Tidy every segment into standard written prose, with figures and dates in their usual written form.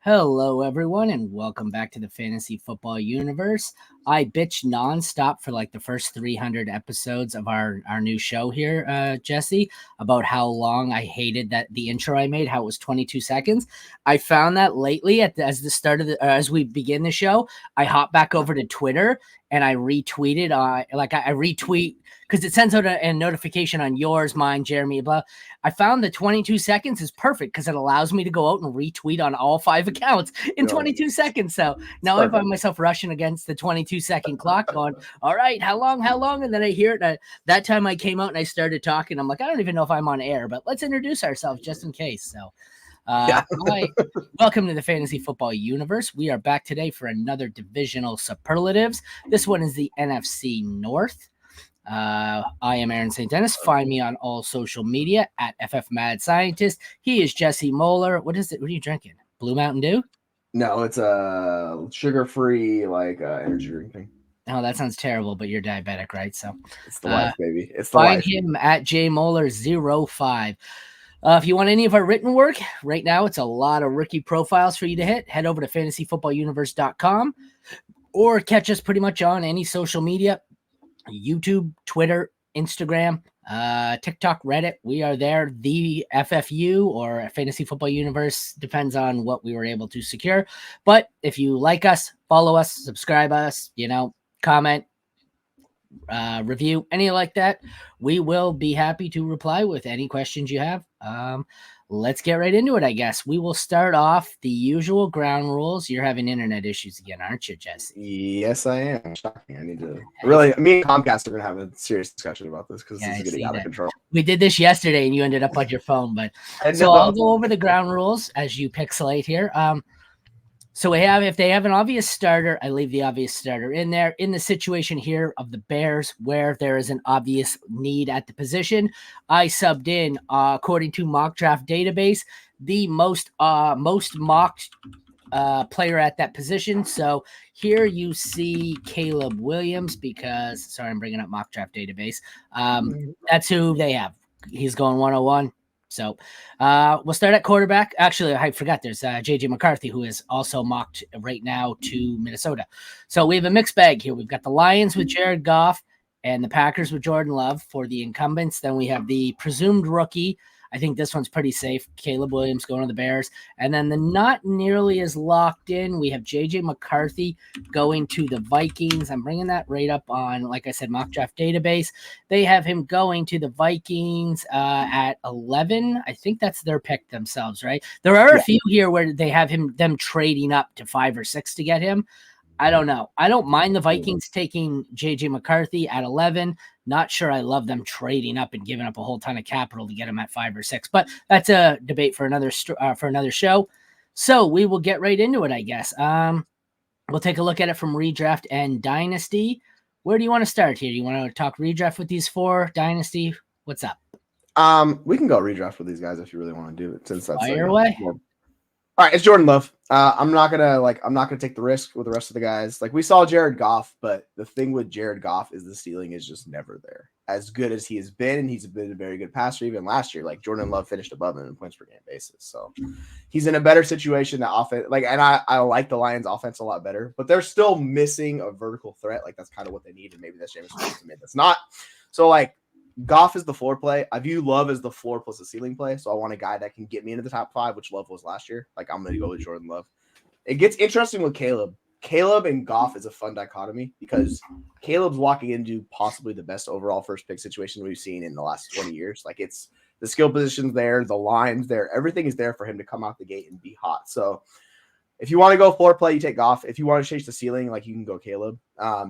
Hello, everyone, and welcome back to the Fantasy Football Universe. I bitched nonstop for like the first 300 episodes of our new show here, Jesse, about how long I hated that the intro I made, how it was 22 seconds. I found that lately as we begin the show, I hop back over to Twitter and I retweeted. I retweet because it sends out a notification on yours, mine, Jeremy, blah. I found the 22 seconds is perfect because it allows me to go out and retweet on all 5 accounts in 22 seconds. So now I find myself rushing against the 22-second clock going, all right, how long? And then I hear it. That time I came out and I started talking. I'm like, I don't even know if I'm on air, but let's introduce ourselves just in case. So hi, welcome to the Fantasy Football Universe. We are back today for another divisional superlatives. This one is the NFC North. I am Aaron St. Denis. Find me on all social media at FF Mad Scientist. He is Jesse Moeller. What is it? What are you drinking? Blue Mountain Dew? No, it's a sugar-free energy drink thing. Oh, that sounds terrible, but you're diabetic, right? So it's the life, baby. It's the find life. him at jmoeller05. If you want any of our written work, right now it's a lot of rookie profiles for you to hit. Head over to fantasyfootballuniverse.com or catch us pretty much on any social media. YouTube, Twitter, Instagram, TikTok, Reddit. We are there. The FFU or Fantasy Football Universe depends on what we were able to secure. But if you like us, follow us, subscribe us, comment, review, any like that, we will be happy to reply with any questions you have. Let's get right into it, I guess. We will start off the usual ground rules. You're having internet issues again, aren't you, Jesse? Yes, I am. Shocking. I need to really. Me and Comcast are going to have a serious discussion about this because this is getting out of control. We did this yesterday, and you ended up on your phone. But so I'll go over the ground rules as you pixelate here. So if they have an obvious starter, I leave the obvious starter in there. In the situation here of the Bears, where there is an obvious need at the position, I subbed in, according to Mock Draft Database, the most mocked player at that position. So here you see Caleb Williams because, sorry, I'm bringing up Mock Draft Database. That's who they have. He's going 101. So we'll start at quarterback. Actually, I forgot there's J.J. McCarthy, who is also mocked right now to Minnesota. So we have a mixed bag here. We've got the Lions with Jared Goff and the Packers with Jordan Love for the incumbents. Then we have the presumed rookie. I think this one's pretty safe. Caleb Williams going to the Bears. And then the not nearly as locked in, we have J.J. McCarthy going to the Vikings. I'm bringing that right up on, like I said, Mock Draft Database. They have him going to the Vikings at 11. I think that's their pick themselves, right? There are a few here where they have them trading up to 5 or 6 to get him. I don't know. I don't mind the Vikings taking J.J. McCarthy at 11. Not sure I love them trading up and giving up a whole ton of capital to get him at 5 or 6. But that's a debate for another show. So we will get right into it, I guess. We'll take a look at it from redraft and dynasty. Where do you want to start here? Do you want to talk redraft with these 4? Dynasty? What's up? We can go redraft with these guys if you really want to do it, since that's fire away. All right, it's Jordan Love. I'm not gonna take the risk with the rest of the guys. Like, we saw Jared Goff, but the thing with Jared Goff is the ceiling is just never there. As good as he has been, and he's been a very good passer even last year. Like, Jordan Love finished above him in points per game basis, so he's in a better situation. The offense, and I like the Lions' offense a lot better, but they're still missing a vertical threat. Like, that's kind of what they need, and maybe that's James Winston. That's not. So Goff is the floor play. I view Love as the floor plus the ceiling play. So I want a guy that can get me into the top 5, which Love was last year. Like, I'm going to go with Jordan Love. It gets interesting with Caleb. Caleb and Goff is a fun dichotomy because Caleb's walking into possibly the best overall first pick situation we've seen in the last 20 years. Like, it's the skill positions there, the lines there, everything is there for him to come out the gate and be hot. So if you want to go floor play, you take Goff. If you want to chase the ceiling, you can go Caleb,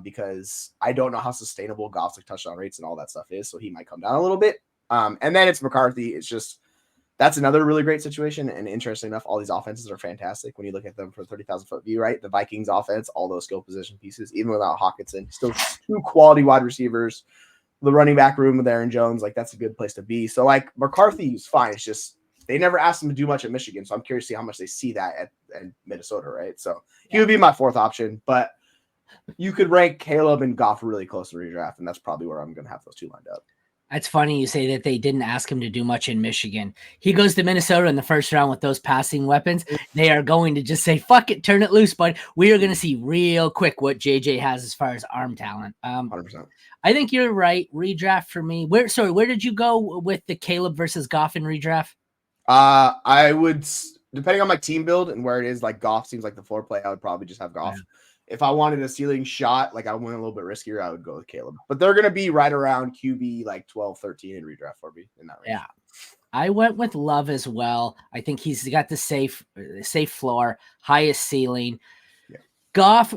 because I don't know how sustainable Goff's touchdown rates and all that stuff is, so he might come down a little bit. And then it's McCarthy. It's just, that's another really great situation. And interesting enough, all these offenses are fantastic when you look at them from a 30,000-foot view, right? The Vikings offense, all those skill position pieces, even without Hawkinson, still 2 quality wide receivers. The running back room with Aaron Jones, that's a good place to be. So McCarthy is fine. It's just, they never asked him to do much at Michigan, so I'm curious to see how much they see that at Minnesota, right? So he would be my 4th option, but you could rank Caleb and Goff really close to redraft, and that's probably where I'm going to have those 2 lined up. That's funny you say that they didn't ask him to do much in Michigan. He goes to Minnesota in the first round with those passing weapons. They are going to just say, fuck it, turn it loose, bud. We are going to see real quick what JJ has as far as arm talent. 100%. I think you're right. Redraft for me. Where did you go with the Caleb versus Goff in redraft? I would, depending on my team build and where it is, like Goff seems like the floor play, I would probably just have Goff. Yeah. If I wanted a ceiling shot, like I went a little bit riskier, I would go with Caleb. But they're going to be right around QB like 12, 13 in redraft for me in that range. Yeah. I went with Love as well. I think he's got the safe floor, highest ceiling. Yeah. Goff,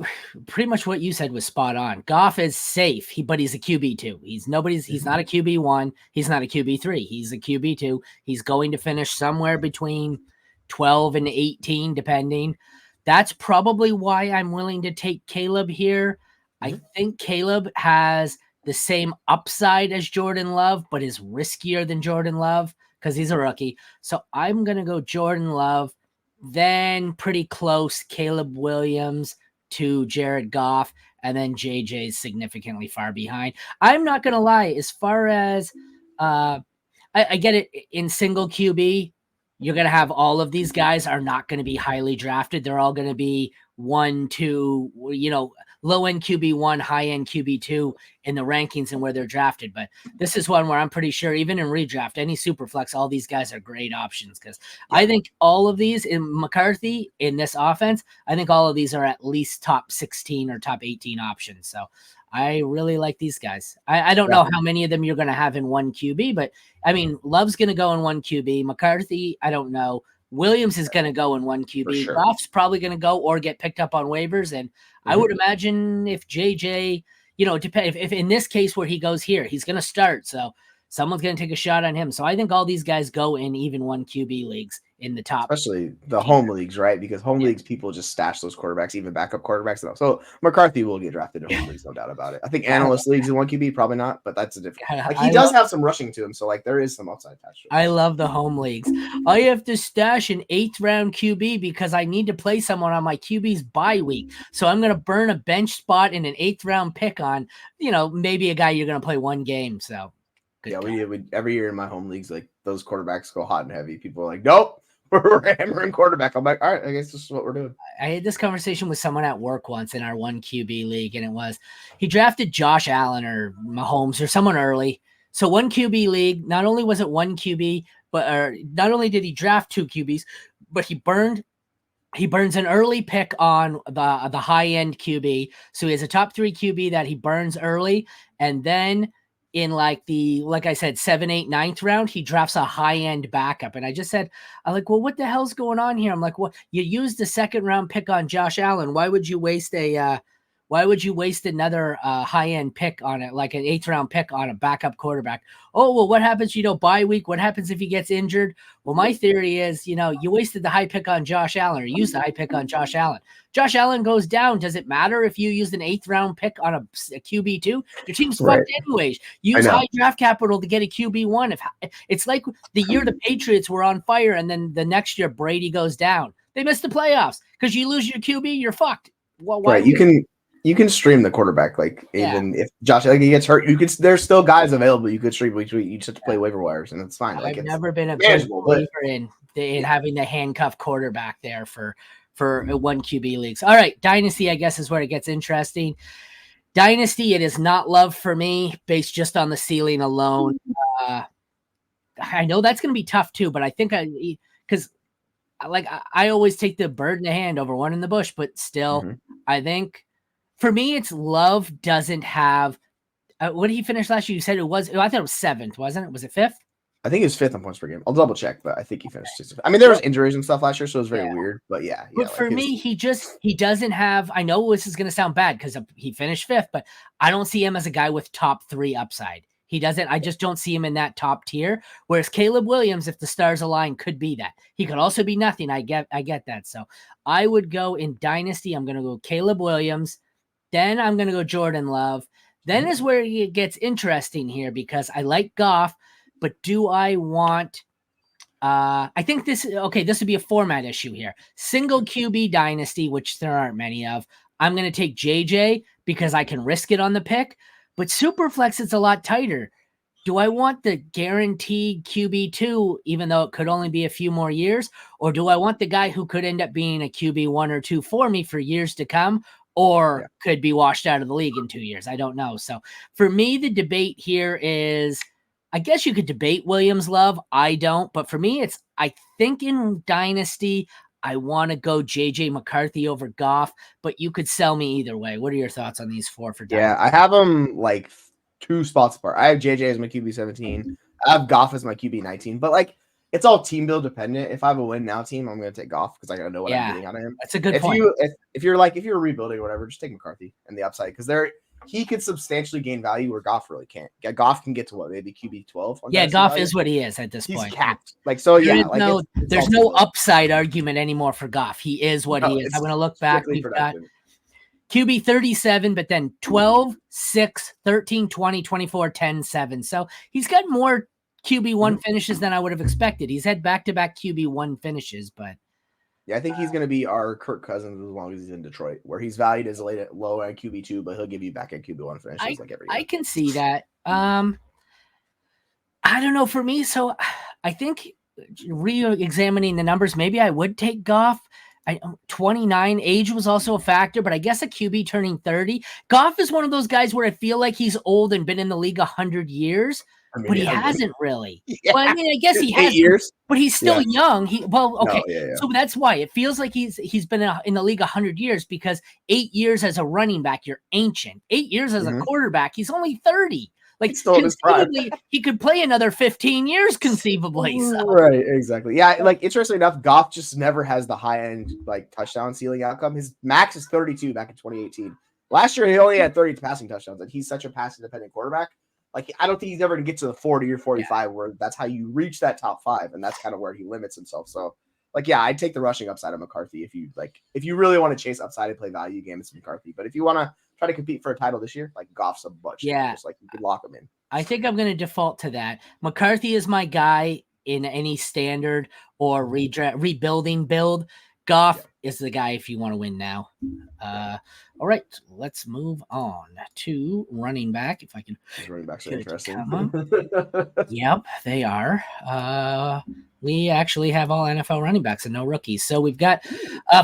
pretty much what you said was spot on. Goff is safe, but he's a QB2. He's not a QB1. He's not a QB3. He's a QB2. He's going to finish somewhere between 12 and 18, depending. That's probably why I'm willing to take Caleb here. I think Caleb has the same upside as Jordan Love, but is riskier than Jordan Love because he's a rookie. So I'm going to go Jordan Love, then pretty close Caleb Williams to Jared Goff, and then JJ's significantly far behind. I'm not going to lie, as far as I get it in single QB, you're going to have all of these guys are not going to be highly drafted. They're all going to be 1, 2, low end QB1, high end QB2 in the rankings and where they're drafted. But this is one where I'm pretty sure even in redraft, any super flex, all these guys are great options because I think all of these in McCarthy in this offense, I think all of these are at least top 16 or top 18 options. So I really like these guys. I don't know how many of them you're going to have in one QB, but I mean, Love's going to go in one QB. McCarthy, I don't know. Williams is going to go in one QB. Sure. Goff's probably going to go or get picked up on waivers. And I would imagine if JJ, if in this case where he goes here, he's going to start. So someone's going to take a shot on him. So I think all these guys go in even one QB leagues in the top. Especially the home leagues, right? Because home leagues, people just stash those quarterbacks, even backup quarterbacks. So McCarthy will get drafted in home leagues, no doubt about it. I think analyst leagues in one QB, probably not, but that's a different. Like he does have some rushing to him, so like there is some upside attached to it. I love the home leagues. I have to stash an 8th round QB because I need to play someone on my QB's bye week. So I'm going to burn a bench spot in an 8th round pick on, maybe a guy you're going to play one game. So. We every year in my home leagues, like those quarterbacks go hot and heavy. People are like, nope, we're hammering quarterback. I'm like, all right, I guess this is what we're doing. I had this conversation with someone at work once in our one QB league, and it was he drafted Josh Allen or Mahomes or someone early. So one QB league, not only was it one QB, but not only did he draft 2 QBs, but he burns an early pick on the high end QB. So he has a top 3 QB that he burns early, and then in like I said, 7, 8, 9th round, he drafts a high-end backup. And I just said, I'm like, well, what the hell's going on here? I'm like, well, you used the 2nd round pick on Josh Allen. Why would you waste another high-end pick on it, like an 8th round pick on a backup quarterback? Oh, well, what happens, bye week? What happens if he gets injured? Well, my theory is, you wasted the high pick on Josh Allen or used the high pick on Josh Allen. Josh Allen goes down. Does it matter if you used an 8th round pick on a QB2? Your team's fucked anyways. Use high draft capital to get a QB1. It's like the year the Patriots were on fire and then the next year Brady goes down. They missed the playoffs because you lose your QB, you're fucked. Well, why? Right, you can stream the quarterback, even if Josh he gets hurt, there's still guys available you could stream between. You just have to play waiver wires, and it's fine. I've never been a big believer in having the handcuff quarterback there for one QB leagues. All right, Dynasty, I guess, is where it gets interesting. Dynasty, it is not love for me, based just on the ceiling alone. I know that's going to be tough too, but I think because I always take the bird in the hand over one in the bush, but still, I think. For me, it's Love doesn't have what did he finish last year? You said I thought it was 7th, wasn't it? Was it 5th? I think it was 5th on points per game. I'll double check, but I think he finished 6th. I mean, there was injuries and stuff last year, so it was very weird. But yeah. But for me, he doesn't have. I know this is going to sound bad because he finished 5th, but I don't see him as a guy with top 3 upside. He doesn't. I just don't see him in that top tier. Whereas Caleb Williams, if the stars align, could be that. He could also be nothing. I get that. So I would go in Dynasty. I'm going to go Caleb Williams. Then I'm going to go Jordan Love. Then is where it gets interesting here because I like Goff, but do I want I think this would be a format issue here. Single QB Dynasty, which there aren't many of. I'm going to take JJ because I can risk it on the pick, but Superflex is a lot tighter. do I want the guaranteed QB2, even though it could only be a few more years? Or do I want the guy who could end up being a QB1 or 2 for me for years to come, or could be washed out of the league in 2 years? I don't know. So for me, the debate here is, I guess you could debate Williams Love. I don't. But for me, I think in Dynasty, I want to go JJ McCarthy over Goff, but you could sell me either way. What are your thoughts on these 4 for Dynasty? Yeah, I have them like 2 spots apart. I have JJ as my QB 17. I have Goff as my QB 19. But like, it's all team build dependent. If I have a win now team, I'm going to take Goff because I got to know what I'm getting out of him. That's a good point. If you're rebuilding or whatever, just take McCarthy and the upside because he could substantially gain value where Goff really can't. Yeah, Goff can get to what, maybe QB 12. Yeah, Goff is what he is at this point. He's capped. Like, so yeah. There's no upside argument anymore for Goff. He is what he is. I'm going to look back. We've got QB 37, but then 12, 6, 13, 20, 24, 10, 7. So he's got more QB1 finishes than I would have expected. He's had back-to-back QB1 finishes, but yeah, I think he's going to be our Kirk Cousins as long as he's in Detroit, where he's valued as low at QB2, but he'll give you back at QB1 finishes like every year. I can see that. I don't know for me. So I think re-examining the numbers, maybe I would take Goff. 29 age was also a factor, but I guess a QB turning 30. Goff is one of those guys where I feel like he's old and been in the league 100 years. But he hasn't really. Yeah. Well, I mean, I guess he has 8 years, but he's still young. So that's why it feels like he's been in the league 100 years because 8 years as a running back, you're ancient. 8 years as a quarterback, he's only 30. Like conceivably, he could play another 15 years conceivably. So. Right, exactly. Yeah, like interestingly enough, Goff just never has the high end like touchdown ceiling outcome. His max is 32 back in 2018. Last year, he only had 30 passing touchdowns. Like he's such a passing dependent quarterback. Like, I don't think he's ever going to get to the 40 or 45 where that's how you reach that top 5. And that's kind of where he limits himself. So, like, yeah, I'd take the rushing upside of McCarthy if you really want to chase upside and play value game, it's McCarthy. But if you want to try to compete for a title this year, like Goff's a bunch. Yeah. Just like you could lock him in. I think I'm going to default to that. McCarthy is my guy in any standard or rebuilding build. Goff is the guy if you want to win now. All right, let's move on to running back. If I can. Running backs are interesting. Yep, they are. We actually have all NFL running backs and no rookies. So we've got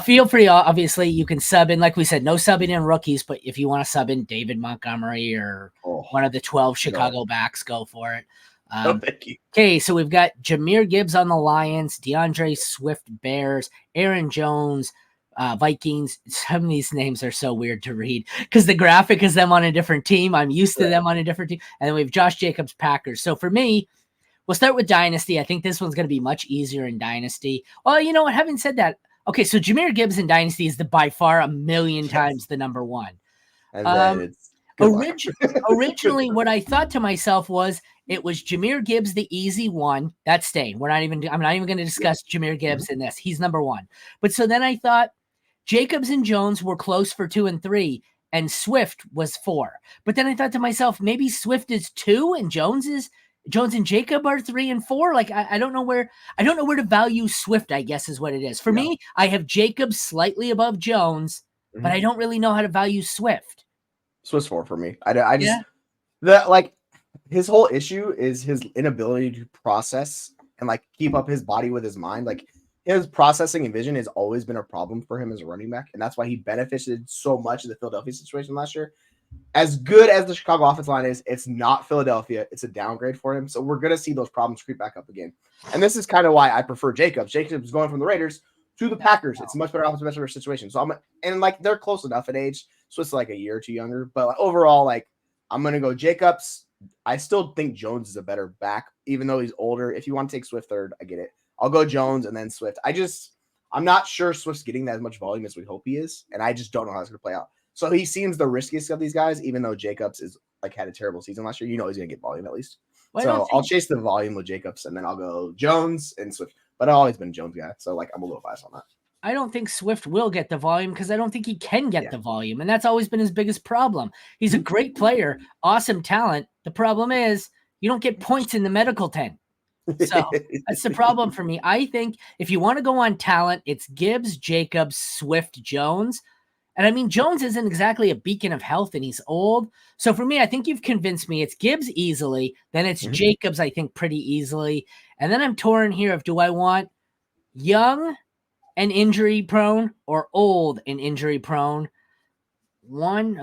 feel free. Obviously, you can sub in. Like we said, no subbing in rookies. But if you want to sub in David Montgomery or one of the 12 Chicago backs, go for it. Thank you. Okay, so we've got Jahmyr Gibbs on the Lions, DeAndre Swift Bears, Aaron Jones Vikings. Some of these names are so weird to read because the graphic is them on a different team. I'm used to them on a different team. And then we have Josh Jacobs Packers. So for me, we'll start with Dynasty. I think this one's going to be much easier in Dynasty. Well, you know what? Having said that, okay, so Jahmyr Gibbs in Dynasty is by far a million times the number one. And then it's originally what I thought to myself was it was Jahmyr Gibbs, the easy one. That's staying. I'm not even going to discuss Jahmyr Gibbs in this. He's number one. But so then I thought Jacobs and Jones were close for 2 and 3, and Swift was 4. But then I thought to myself, maybe Swift is 2 and Jones and Jacob are 3 and 4. Like I don't know where to value Swift, I guess is what it is. For me, I have Jacobs slightly above Jones, but I don't really know how to value Swift. Swift's 4 for me. I just his whole issue is his inability to process and like keep up his body with his mind. Like his processing and vision has always been a problem for him as a running back. And that's why he benefited so much in the Philadelphia situation last year. As good as the Chicago offensive line is, it's not Philadelphia. It's a downgrade for him. So we're going to see those problems creep back up again. And this is kind of why I prefer Jacobs. Jacobs is going from the Raiders to the Packers. It's a much better offensive better situation. So they're close enough in age. So it's like a year or 2 younger. But like, overall, like I'm going to go Jacobs. I still think Jones is a better back, even though he's older. If you want to take Swift third, I get it. I'll go Jones and then Swift. I'm not sure Swift's getting as much volume as we hope he is, and I just don't know how it's going to play out. So he seems the riskiest of these guys, even though Jacobs is like had a terrible season last year. You know he's going to get volume at least. I'll chase the volume with Jacobs, and then I'll go Jones and Swift. But I've always been a Jones guy, so like I'm a little biased on that. I don't think Swift will get the volume because I don't think he can get the volume. And that's always been his biggest problem. He's a great player, awesome talent. The problem is you don't get points in the medical tent. So that's the problem for me. I think if you want to go on talent, it's Gibbs, Jacobs, Swift, Jones. And I mean, Jones isn't exactly a beacon of health, and he's old. So for me, I think you've convinced me. It's Gibbs easily. Then it's Jacobs, I think, pretty easily. And then I'm torn here of, do I want young and injury prone or old and injury prone? One,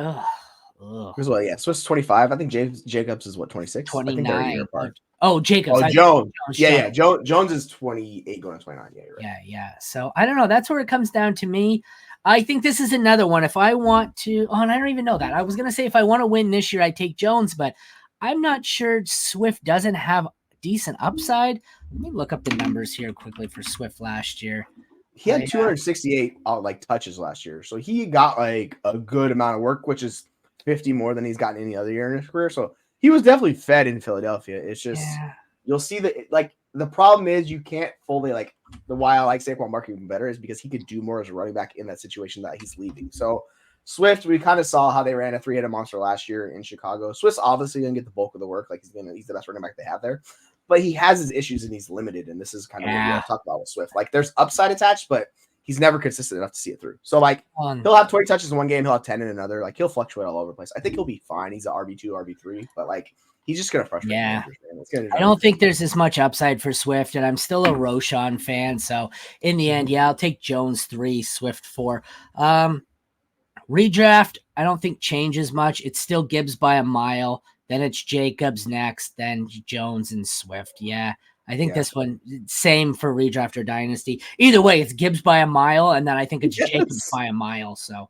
Well, yeah, Swift's 25. I think Jacobs is what, 26? I think they're a year 29. apart. Oh, Jacobs. Jones. Yeah. Jones is 28 going to 29. Yeah, you're right. Yeah. So I don't know. That's where it comes down to me. I think this is another one. If I want to, and I don't even know that. I was going to say if I want to win this year, I take Jones, but I'm not sure Swift doesn't have decent upside. Let me look up the numbers here quickly for Swift last year. He had 268 touches last year. So he got like a good amount of work, which is 50 more than he's gotten any other year in his career. So he was definitely fed in Philadelphia. It's just you'll see that like the problem is you can't fully like the why I like Saquon Barkley even better is because he could do more as a running back in that situation that he's leaving. So Swift, we kind of saw how they ran a 3-headed monster last year in Chicago. Swift's obviously gonna get the bulk of the work, like he's the best running back they have there. But he has his issues and he's limited, and this is kind of what we all talk about with Swift. Like there's upside attached, but he's never consistent enough to see it through. So like he'll have 20 touches in one game, he'll have 10 in another. Like he'll fluctuate all over the place. I think he'll be fine. He's an RB2, RB3, but like he's just gonna frustrate. Yeah, I don't think there's as much upside for Swift, and I'm still a Roschon fan. So in the end, I'll take Jones 3, Swift 4. Redraft, I don't think changes much. It's still Gibbs by a mile. Then it's Jacobs next, then Jones and Swift. Yeah, I think this one, same for redraft or dynasty. Either way, it's Gibbs by a mile, and then I think it's Jacobs by a mile. So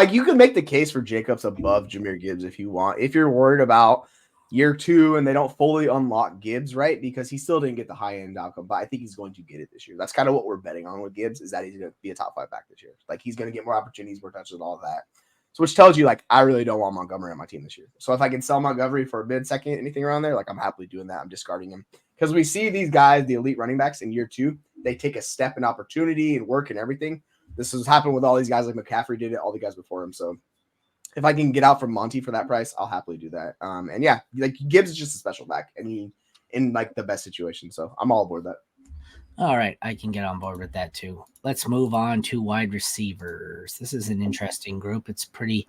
you can make the case for Jacobs above Jahmyr Gibbs if you want. If you're worried about year 2 and they don't fully unlock Gibbs, right? Because he still didn't get the high-end outcome, but I think he's going to get it this year. That's kind of what we're betting on with Gibbs, is that he's going to be a top 5 back this year. Like he's going to get more opportunities, more touches, and all of that. So which tells you, like, I really don't want Montgomery on my team this year. So if I can sell Montgomery for a mid-second, anything around there, like I'm happily doing that. I'm discarding him. Because we see these guys, the elite running backs in year 2, they take a step in opportunity and work and everything. This has happened with all these guys, like McCaffrey did it, all the guys before him. So if I can get out from Monty for that price, I'll happily do that. And yeah, like Gibbs is just a special back, and he in like the best situation. So I'm all aboard that. All right, I can get on board with that too. Let's move on to wide receivers. This is an interesting group. It's pretty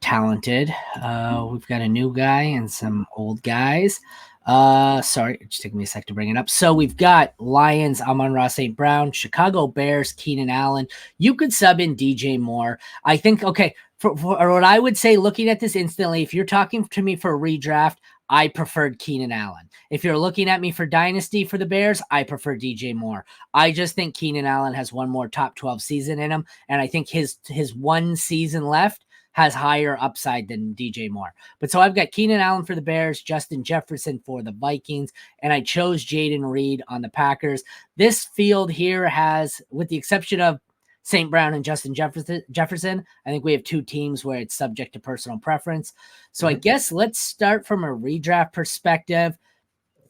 talented. We've got a new guy and some old guys. Sorry, it just took me a sec to bring it up. So we've got Lions, Amon-Ra St. Brown, Chicago Bears, Keenan Allen. You could sub in DJ Moore. I think, okay, for what I would say, looking at this instantly, if you're talking to me for a redraft, I preferred Keenan Allen. If you're looking at me for dynasty for the Bears, I prefer DJ Moore. I just think Keenan Allen has one more top 12 season in him, and I think his one season left has higher upside than DJ Moore. But so I've got Keenan Allen for the Bears, Justin Jefferson for the Vikings, and I chose Jaden Reed on the Packers. This field here has, with the exception of St. Brown and Justin Jefferson, I think we have 2 teams where it's subject to personal preference. So I guess let's start from a redraft perspective.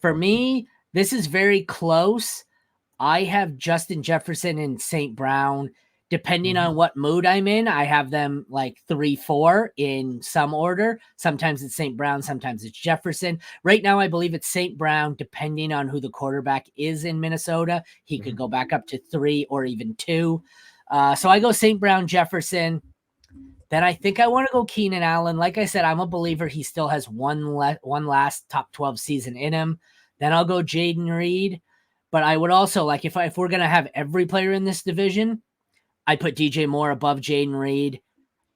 For me, this is very close. I have Justin Jefferson and St. Brown. Depending on what mood I'm in, I have them like 3-4 in some order. Sometimes it's St. Brown, sometimes it's Jefferson. Right now, I believe it's St. Brown, depending on who the quarterback is in Minnesota. He could go back up to 3 or even 2. So I go St. Brown, Jefferson. Then I think I want to go Keenan Allen. Like I said, I'm a believer he still has one last top 12 season in him. Then I'll go Jaden Reed. But I would also, like, if we're going to have every player in this division, I put DJ Moore above Jaden Reed.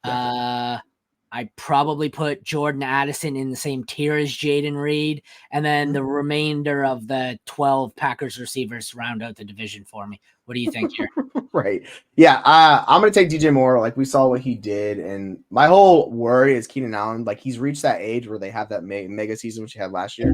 I probably put Jordan Addison in the same tier as Jaden Reed. And then the remainder of the 12 Packers receivers round out the division for me. What do you think here? Right. Yeah, I'm going to take DJ Moore. Like, we saw what he did. And my whole worry is Keenan Allen. Like, he's reached that age where they have that mega season, which he had last year.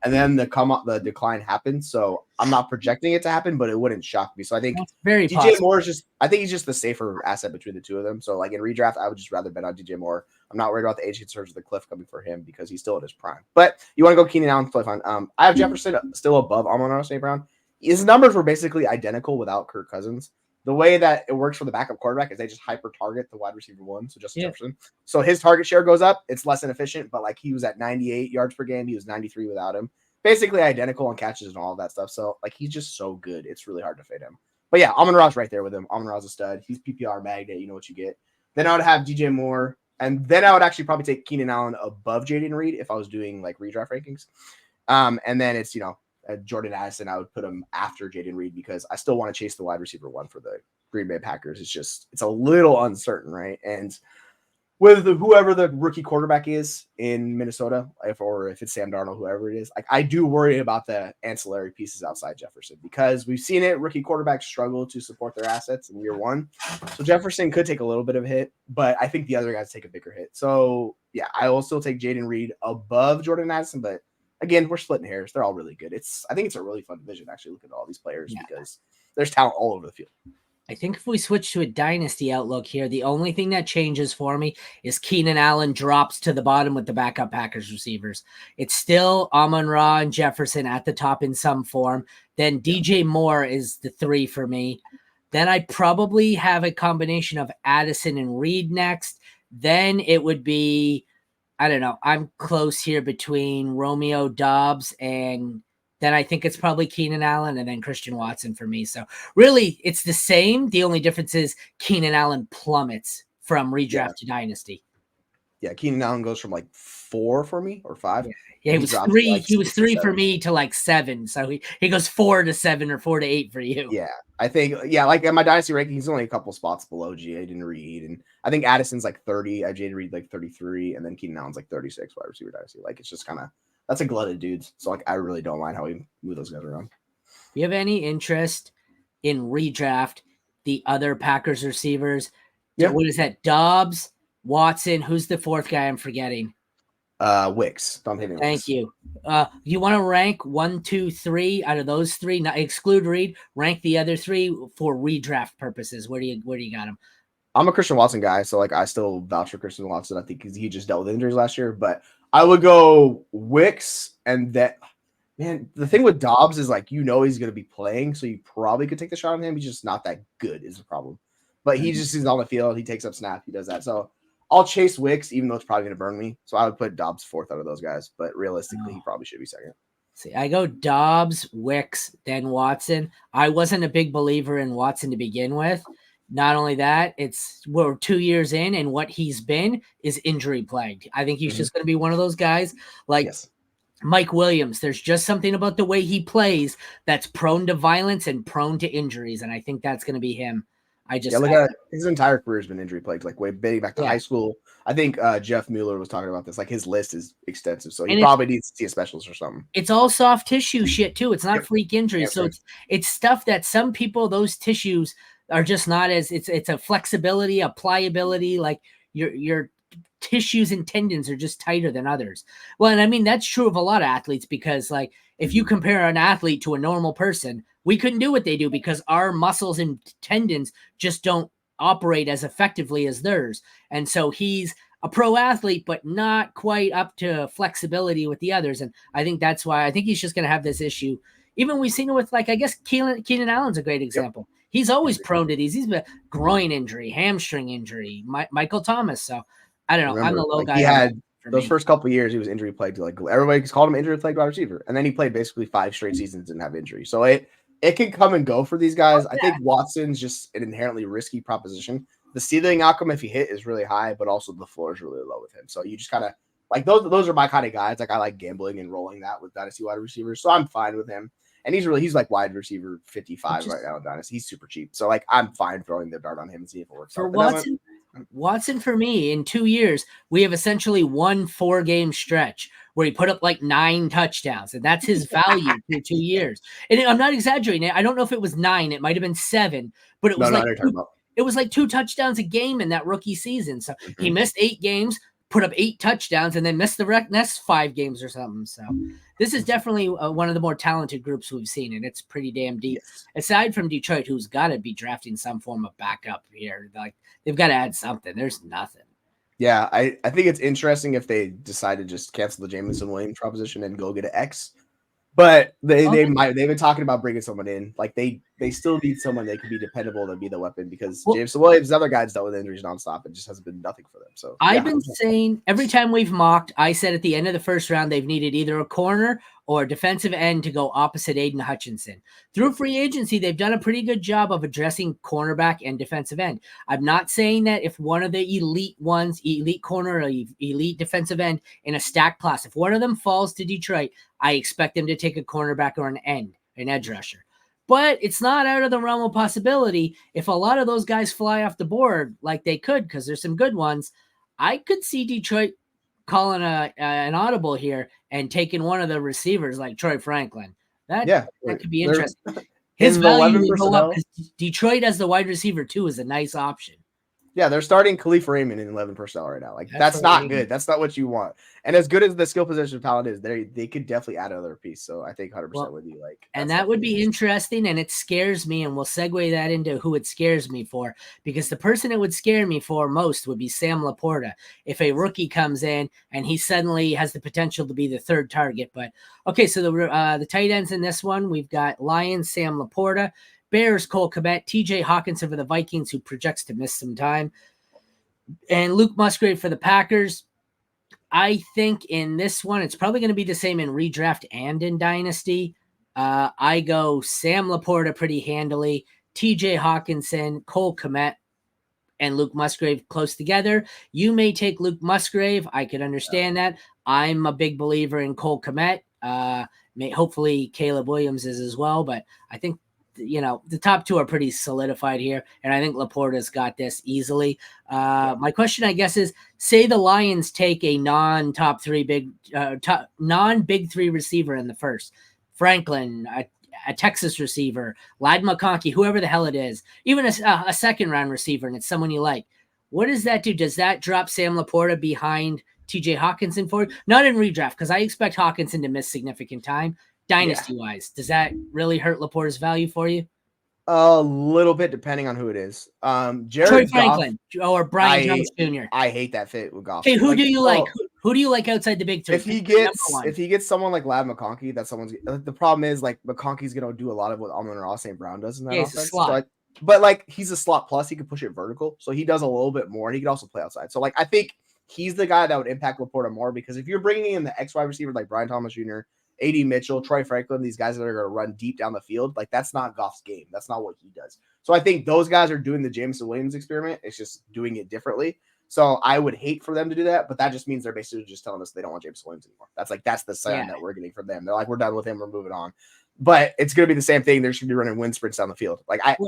And then the decline happened. So I'm not projecting it to happen, but it wouldn't shock me. So I think DJ Moore is he's just the safer asset between the two of them. So like in redraft, I would just rather bet on DJ Moore. I'm not worried about the age concerns of the cliff coming for him because he's still at his prime. But you want to go Keenan Allen, play fine. I have Jefferson still above Amon-Ra St. Brown. His numbers were basically identical without Kirk Cousins. The way that it works for the backup quarterback is they just hyper target the wide receiver 1, so Justin Jefferson. So his target share goes up. It's less inefficient, but like he was at 98 yards per game. He was 93 without him. Basically identical on catches and all of that stuff. So like he's just so good. It's really hard to fade him. But yeah, Amon-Ra's right there with him. Amon-Ra's a stud. He's PPR magnet. You know what you get. Then I would have DJ Moore. And then I would actually probably take Keenan Allen above Jaden Reed if I was doing like redraft rankings. And then it's, Jordan Addison, I would put him after Jaden Reed because I still want to chase the wide receiver one for the Green Bay Packers. It's a little uncertain, right? And with whoever the rookie quarterback is in Minnesota, or if it's Sam Darnold, whoever it is, like I do worry about the ancillary pieces outside Jefferson because we've seen it. Rookie quarterbacks struggle to support their assets in year one. So Jefferson could take a little bit of a hit, but I think the other guys take a bigger hit. So yeah, I will still take Jaden Reed above Jordan Addison, but again, we're splitting hairs. They're all really good. I think it's a really fun division actually look at all these players because there's talent all over the field. I think if we switch to a dynasty outlook here, the only thing that changes for me is Keenan Allen drops to the bottom with the backup Packers receivers. It's still Amon-Ra and Jefferson at the top in some form. Then DJ Moore is the 3 for me. Then I probably have a combination of Addison and Reed next. Then it would be, I don't know, I'm close here between Romeo Doubs and then I think it's probably Keenan Allen and then Christian Watson for me. So really it's the same. The only difference is Keenan Allen plummets from redraft to dynasty. Yeah, Keenan Allen goes from like 4 for me or 5. Yeah, he was 3. Like he was 3 for me to like 7. So he goes 4 to 7 or 4 to 8 for you. Yeah, I think like in my dynasty ranking, he's only a couple spots below Jaden Reed, and I think Addison's like 30. Jaden Reed like 33, and then Keenan Allen's like 36 wide receiver dynasty. Like it's just kind of that's a glut of dudes. So like I really don't mind how we move those guys around. Do you have any interest in redraft the other Packers receivers? Yeah. What is that? Dobbs, Watson. Who's the 4th guy I'm forgetting? Wicks. Thank you. You want to rank 1, 2, 3 out of those 3? Not exclude Reed. Rank the other 3 for redraft purposes. Where do you got him? I'm a Christian Watson guy, so like I still vouch for Christian Watson. I think he just dealt with injuries last year, but I would go Wicks and that. Man, the thing with Dobbs is like he's going to be playing, so you probably could take the shot on him. He's just not that good, is the problem. But he just is on the field. He takes up snap. He does that. So I'll chase Wicks, even though it's probably going to burn me. So I would put Dobbs 4th out of those guys. But realistically, he probably should be 2nd. See, I go Dobbs, Wicks, then Watson. I wasn't a big believer in Watson to begin with. Not only that, we're 2 years in, and what he's been is injury plagued. I think he's just going to be one of those guys like Mike Williams. There's just something about the way he plays that's prone to violence and prone to injuries, and I think that's going to be him. Look at his entire career has been injury plagued, like way back to high school. I think Jeff Moeller was talking about this. Like his list is extensive, so he probably needs to see a specialist or something. It's all soft tissue shit too. It's not freak injuries, so it's stuff that some people those tissues are just not as it's a flexibility, a pliability, like your tissues and tendons are just tighter than others. Well, and I mean that's true of a lot of athletes because like if you compare an athlete to a normal person, we couldn't do what they do because our muscles and tendons just don't operate as effectively as theirs. And so he's a pro athlete, but not quite up to flexibility with the others. And I think that's why I think he's just going to have this issue. Even we've seen it with like, I guess Keenan Allen's a great example. Yep. He's always prone to these. He's been groin injury, hamstring injury, Michael Thomas. So I don't know. I'm the low guy. He had those first couple of years, he was injury plagued. Like everybody's called him injury plagued wide receiver. And then he played basically 5 straight seasons and have injury. So it can come and go for these guys. I think Watson's just an inherently risky proposition. The ceiling outcome, if he hit, is really high, but also the floor is really low with him. So you just kind of like those are my kind of guys. Like I like gambling and rolling that with dynasty wide receivers. So I'm fine with him. And he's like wide receiver 55 right now in dynasty. He's super cheap. So like I'm fine throwing the dart on him and see if it works. For Watson, for me, in 2 years, we have essentially won 4-game stretch where he put up like 9 touchdowns, and that's his value for 2 years. And I'm not exaggerating. I don't know if it was 9. It might have been 7, but it was like 2 touchdowns a game in that rookie season. So he missed 8 games, put up 8 touchdowns, and then missed the next 5 games or something. So this is definitely one of the more talented groups we've seen, and it's pretty damn deep. Yes. Aside from Detroit, who's got to be drafting some form of backup here. Like they've got to add something. There's nothing. Yeah, I think it's interesting if they decide to just cancel the Jameson Williams proposition and go get an X. But they've been talking about bringing someone in. Like they they still need someone that can be dependable to be the weapon because Jameson Williams, other guys dealt with injuries nonstop. It just hasn't been nothing for them. So I've been saying every time we've mocked, I said at the end of the first round, they've needed either a corner or a defensive end to go opposite Aiden Hutchinson. Through free agency, they've done a pretty good job of addressing cornerback and defensive end. I'm not saying that if one of the elite ones, elite corner or elite defensive end in a stack class, if one of them falls to Detroit, I expect them to take a cornerback or an edge rusher. But it's not out of the realm of possibility. If a lot of those guys fly off the board like they could, because there's some good ones, I could see Detroit calling an audible here and taking one of the receivers like Troy Franklin. That could be interesting. His value will go up because Detroit as the wide receiver too is a nice option. Yeah, they're starting Khalif Raymond in 11 personnel right now. Like that's not good. That's not what you want. And as good as the skill position talent is, they could definitely add another piece. So I think 100% with you. Like, and that would be interesting. And it scares me. And we'll segue that into who it scares me for, because the person it would scare me for most would be Sam Laporta. If a rookie comes in and he suddenly has the potential to be the third target. But okay, so the tight ends in this one, we've got Lions, Sam Laporta. Bears, Cole Kmet, TJ Hawkinson for the Vikings, who projects to miss some time, and Luke Musgrave for the Packers. I think in this one, it's probably going to be the same in redraft and in dynasty. I go Sam Laporta pretty handily, TJ Hawkinson, Cole Kmet, and Luke Musgrave close together. You may take Luke Musgrave. I could understand that. I'm a big believer in Cole Kmet. Hopefully Caleb Williams is as well, but I think the top two are pretty solidified here, and I think Laporta's got this easily. My question, I guess, is say the Lions take a non-top three non-big three receiver in the first. Franklin, a Texas receiver, Ladd McConkey, whoever the hell it is, even a second-round receiver, and it's someone you like. What does that do? Does that drop Sam Laporta behind TJ Hawkinson for it? Not in redraft, because I expect Hawkinson to miss significant time. Dynasty-wise, does that really hurt Laporta's value for you? A little bit, depending on who it is. Troy Franklin or Brian Jones Jr. I hate that fit with Goff. Okay, who do you like? Who do you like outside the big three? If he gets someone like Ladd McConkey, that's someone's. The problem is like McConkey's gonna do a lot of what Amon-Ra St. Brown does in that offense. So but he's a slot plus, he could push it vertical, so he does a little bit more, and he can also play outside. So I think he's the guy that would impact Laporta more, because if you're bringing in the X wide receiver like Brian Thomas Jr., A.D. Mitchell, Troy Franklin, these guys that are going to run deep down the field, that's not Goff's game. That's not what he does. So I think those guys are doing the Jameson Williams experiment. It's just doing it differently. So I would hate for them to do that, but that just means they're basically just telling us they don't want Jameson Williams anymore. That's the sign that we're getting from them. They're like, we're done with him. We're moving on. But it's going to be the same thing. They're just going to be running wind sprints down the field.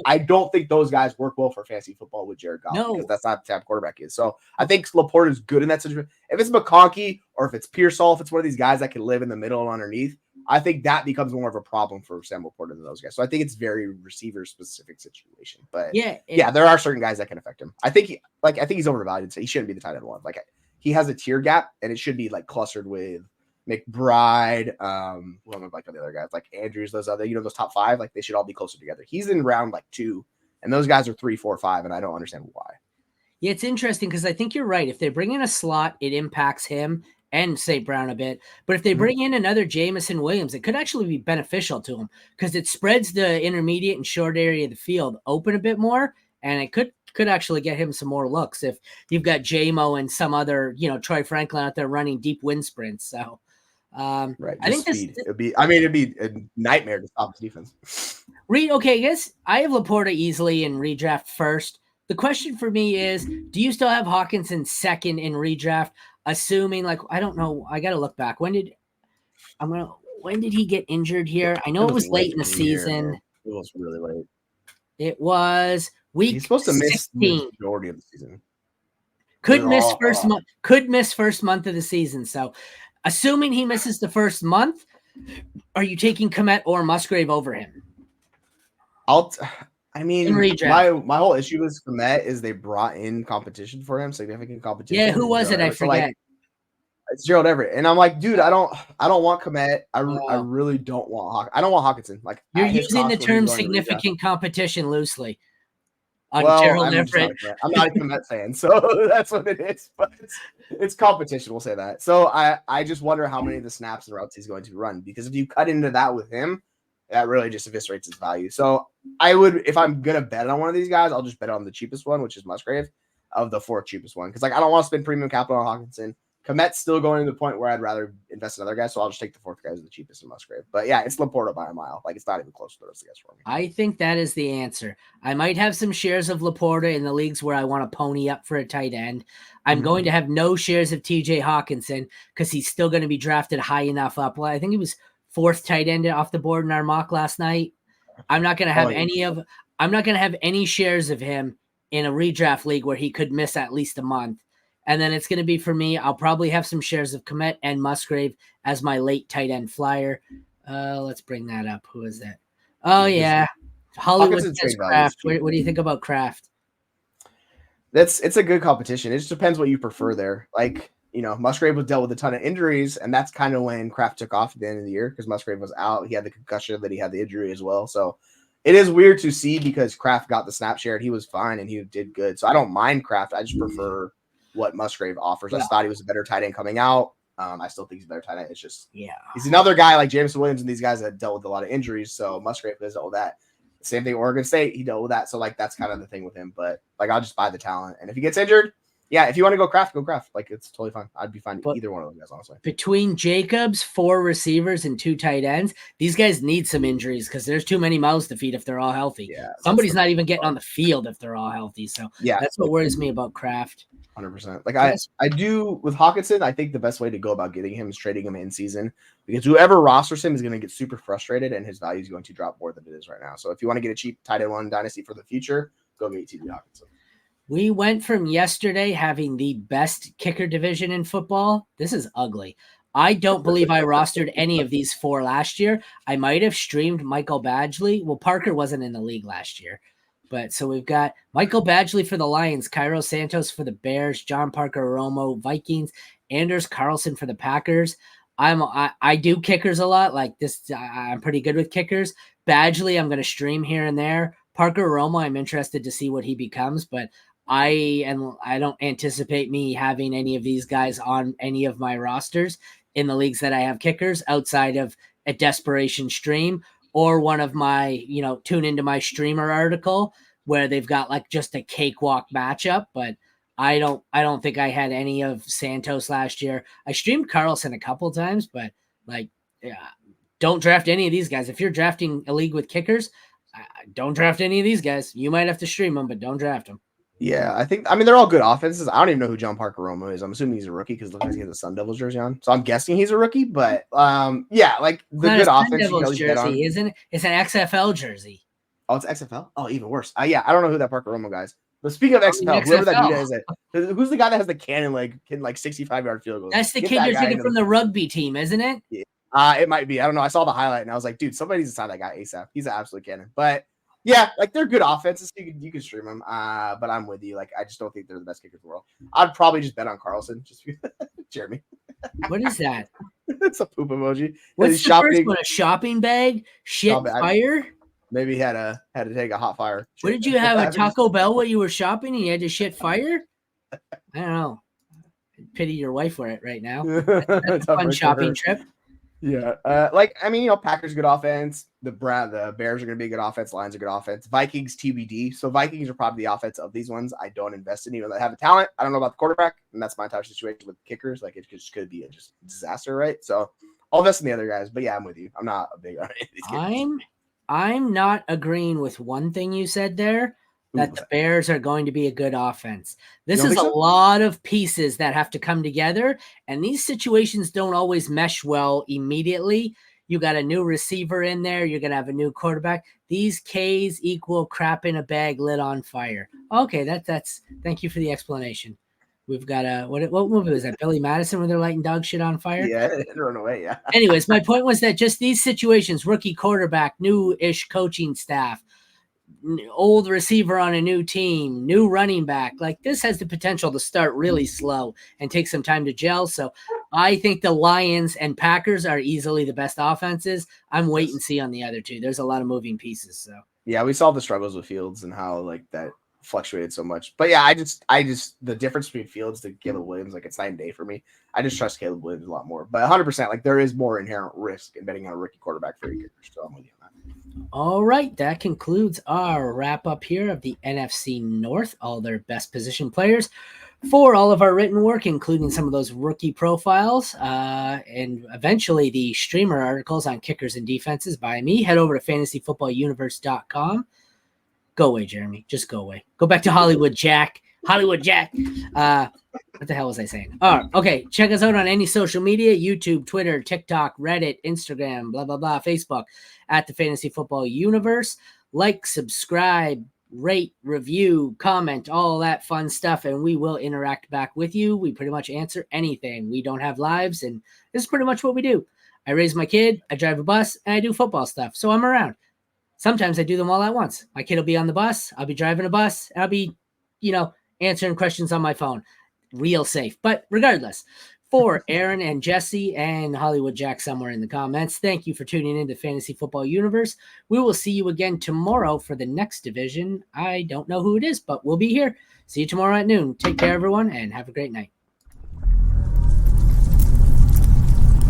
I don't think those guys work well for fantasy football with Jared Goff, because that's not the type of quarterback is. So I think Laporta is good in that situation. If it's McConkey or if it's Pearsall, if it's one of these guys that can live in the middle and underneath, I think that becomes more of a problem for Sam Laporta than those guys. So I think it's very receiver specific situation. But there are certain guys that can affect him. I think he's overvalued. So he shouldn't be the tight end one. He has a tier gap, and it should be clustered with McBride, the other guys like Andrews, those other, those top five, they should all be closer together. He's in round 2, and those guys are 3, 4, 5, and I don't understand why. Yeah, it's interesting because I think you're right. If they bring in a slot, it impacts him and St. Brown a bit. But if they bring in another Jameson Williams, it could actually be beneficial to him, because it spreads the intermediate and short area of the field open a bit more, and it could actually get him some more looks if you've got J-Mo and some other, Troy Franklin out there running deep wind sprints. So right. I think it'd be a nightmare to stop the defense. Okay, I guess I have Laporta easily in redraft first. The question for me is, do you still have Hawkinson second in redraft? Assuming I don't know, I got to look back. When did he get injured here? I know it was late in the season. It was really late. It was week. He's supposed to miss the majority of the season. Could miss first month of the season. So, assuming he misses the first month, are you taking Kmet or Musgrave over him? My whole issue with Kmet is they brought in competition for him, significant competition. Yeah, who was it? I forget. It's Gerald Everett, and I'm like, dude, I don't want Kmet. I really don't want I don't want Hawkinson. You're using the term significant competition loosely. Gerald Everett. I'm not a Kmet fan, so that's what it is. But it's competition. We'll say that. So I just wonder how many of the snaps and routes he's going to run, because if you cut into that with him, that really just eviscerates his value. So I would, if I'm gonna bet on one of these guys, I'll just bet on the cheapest one, which is Musgrave, of the 4 cheapest one. Because like I don't want to spend premium capital on Hawkinson. Komet's still going to the point where I'd rather invest in other guys, so I'll just take the 4th guy as the cheapest in Musgrave. But yeah, it's Laporta by a mile. Like it's not even close to the rest of the guys for me. I think that is the answer. I might have some shares of Laporta in the leagues where I want to pony up for a tight end. I'm going to have no shares of TJ Hawkinson because he's still going to be drafted high enough up. Well, I think he was 4th tight end off the board in our mock last night. I'm not going to have I'm not going to have any shares of him in a redraft league where he could miss at least a month. And then it's going to be for me. I'll probably have some shares of Komet and Musgrave as my late tight end flyer. Let's bring that up. Who is that? Oh yeah, Hollywood says Kraft. What do you think about Kraft? It's a good competition. It just depends what you prefer there. Like, you know, Musgrave was dealt with a ton of injuries, and that's kind of when Kraft took off at the end of the year because Musgrave was out. He had the concussion, that he had the injury as well. So it is weird to see because Kraft got the snap share and he was fine and he did good. So I don't mind Kraft. I just prefer what Musgrave offers. I just thought he was a better tight end coming out. I still think he's a better tight end. It's just he's another guy like Jameson Williams and these guys that dealt with a lot of injuries. So Musgrave has dealt with that. Same thing Oregon State, he dealt with that. So like that's kind of the thing with him. But like I'll just buy the talent. And if he gets injured, yeah, if you want to go Kraft, go Kraft. Like it's totally fine. I'd be fine with either one of them guys, honestly. Between Jacobs, 4 receivers, and 2 tight ends, these guys need some injuries because there's too many mouths to feed if they're all healthy. Yeah, somebody's not even getting on the field if they're all healthy. So that's what worries me about Kraft. 100%. Like I do with Hawkinson, I think the best way to go about getting him is trading him in season because whoever rosters him is going to get super frustrated and his value is going to drop more than it is right now. So if you want to get a cheap tight end 1 dynasty for the future, go get TJ Hawkinson. We went from yesterday having the best kicker division in football. This is ugly. I don't believe I rostered any of these 4 last year. I might have streamed Michael Badgley. Well, Parker wasn't in the league last year. But so we've got Michael Badgley for the Lions, Cairo Santos for the Bears, John Parker Romo, Vikings, Anders Carlson for the Packers. I do kickers a lot. Like this, I'm pretty good with kickers. Badgley, I'm going to stream here and there. Parker Romo, I'm interested to see what he becomes, but I don't anticipate me having any of these guys on any of my rosters in the leagues that I have kickers outside of a desperation stream or one of my, tune into my streamer article where they've got like just a cakewalk matchup. But I don't think I had any of Santos last year. I streamed Carlson a couple times, but don't draft any of these guys. If you're drafting a league with kickers, don't draft any of these guys. You might have to stream them, but don't draft them. Yeah, they're all good offenses. I don't even know who John Parker Romo is. I'm assuming he's a rookie because it looks like he has a Sun Devils jersey on. So I'm guessing he's a rookie, but like the good offense. Devils jersey, isn't it? It's an XFL jersey. Oh, it's XFL? Oh, even worse. I don't know who that Parker Romo guy is. But speaking of XFL, whoever that dude is, who's the guy that has the cannon leg, can like 65-yard field goals? That's the kid you're thinking from the rugby team, isn't it? Yeah. It might be. I don't know. I saw the highlight and I was like, dude, somebody needs to sign that guy ASAP. He's an absolute cannon. But yeah, like they're good offenses. You can stream them. But I'm with you. Like I just don't think they're the best kickers in the world. I'd probably just bet on Carlson. Just Jeremy. What is that? It's a poop emoji. What's the first one? A shopping bag? Fire? Maybe he had to take a hot fire. What did you have? A Taco Bell while you were shopping and you had to shit fire? I don't know. I pity your wife for it right now. That's a fun shopping trip. Yeah. Packers good offense. The Bears are going to be a good offense. Lions are good offense. Vikings TBD. So Vikings are probably the offense of these ones. I don't invest in even though they have the talent. I don't know about the quarterback, and that's my entire situation with kickers. Like it just could be a just disaster, right? So I'll invest in the other guys. But yeah, I'm with you. I'm not a big on any of these kickers. I'm not agreeing with one thing you said there. That the Bears are going to be a good offense. This is a lot of pieces that have to come together, and these situations don't always mesh well immediately. You got a new receiver in there. You're going to have a new quarterback. These Ks equal crap in a bag lit on fire. Okay, that's. Thank you for the explanation. We've got what movie was that? Billy Madison where they're lighting dog shit on fire? Yeah, it run away, yeah. Anyways, my point was that just these situations, rookie quarterback, new-ish coaching staff, old receiver on a new team, new running back, like this has the potential to start really slow and take some time to gel. So I think the Lions and Packers are easily the best offenses. I'm wait and see on the other two. There's a lot of moving pieces. So yeah, we saw the struggles with Fields and how like that fluctuated so much. But yeah, I just the difference between Fields to Caleb Williams, like it's night and day for me. I just trust Caleb Williams a lot more. But 100%, like there is more inherent risk in betting on a rookie quarterback for a kicker. So I'm with you on that. All right, that concludes our wrap up here of the NFC North, all their best position players. For all of our written work, including some of those rookie profiles, and eventually the streamer articles on kickers and defenses by me, head over to fantasyfootballuniverse.com. Go away, Jeremy. Just go away. Go back to Hollywood Jack. Hollywood Jack. What the hell was I saying? Okay. Check us out on any social media: YouTube, Twitter, TikTok, Reddit, Instagram, blah, blah, blah, Facebook, at the Fantasy Football Universe. Like, subscribe, rate, review, comment, all that fun stuff, and we will interact back with you. We pretty much answer anything. We don't have lives, and this is pretty much what we do. I raise my kid, I drive a bus, and I do football stuff, so I'm around. Sometimes I do them all at once. My kid will be on the bus, I'll be driving a bus, and I'll be, answering questions on my phone. Real safe. But regardless, for Aaron and Jesse and Hollywood Jack somewhere in the comments, thank you for tuning in to Fantasy Football Universe. We will see you again tomorrow for the next division. I don't know who it is, but we'll be here. See you tomorrow at noon. Take care, everyone, and have a great night.